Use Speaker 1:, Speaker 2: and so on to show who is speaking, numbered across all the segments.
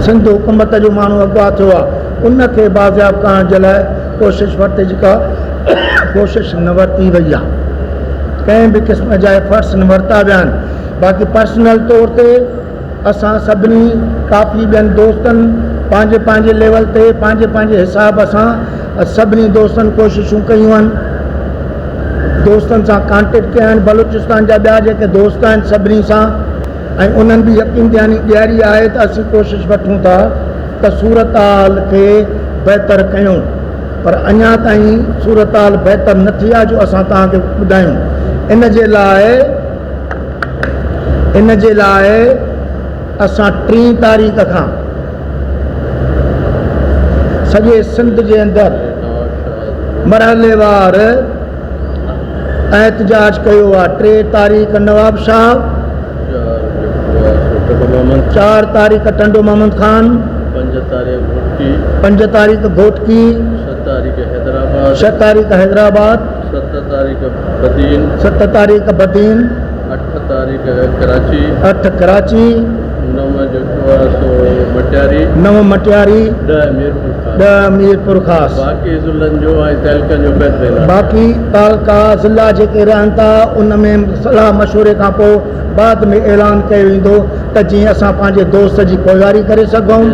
Speaker 1: सिंध हुकूमत जो माण्हू अॻुवा थियो आहे उनखे बाज़ियाब करण जे लाइ कोशिशि वरिती जेका कोशिशि न वरिती वई आहे कंहिं बि क़िस्म जा एफर्ट्स न वरिता विया आहिनि बाक़ी पर्सनल तौर ते असां सभिनी काफ़ी ॿियनि दोस्तनि पंहिंजे पंहिंजे लेवल ते पंहिंजे पंहिंजे हिसाब सां सभिनी दोस्तनि कोशिशूं कयूं आहिनि दोस्तनि सां कॉन्टेक्ट कया आहिनि बलूचिस्तान जा ॿिया जेके दोस्त आहिनि सभिनी सां ऐं उन्हनि बि यकीन ॾियारी आहे त असीं कोशिशि वठूं था त सूरत हाल खे बहितर कयूं पर अञा ताईं सूरत हाल बहितर न थी आहे जो असां तव्हांखे ॿुधायूं इन जे लाइ असां 3 तारीख़ खां सॼे सिंध जे अंदरि मरहलेवार एहतजाज कयो आहे 3 तारीख़ नवाब शाह 4 तारीख़ टंडो मोहम्मद खान 5 तारीख़ घोटकी 6 तारीख़ हैदराबाद 7 तारीख़ बदीन 8 तारीख़ कराची 9 मटियारी 10 मीरपुर ख़ास बाक़ी तालका ज़िला जेके रहनि था उन में सलाह मशवरे खां पोइ बाद में ऐलान कयो वेंदो त जीअं असां पंहिंजे दोस्त जी पोइवारी करे सघूं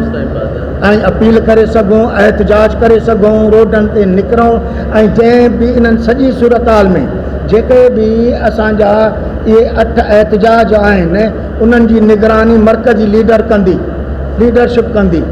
Speaker 1: ऐं अपील करे सघूं एहतजाज करे सघूं रोडनि ते निकिरूं ऐं जंहिं बि इन्हनि सॼी सूरत हाल में जेके बि असांजा इहे 8 एहतजाज आहिनि उन्हनि जी निगरानी मर्कज़ी लीडरशिप कंदी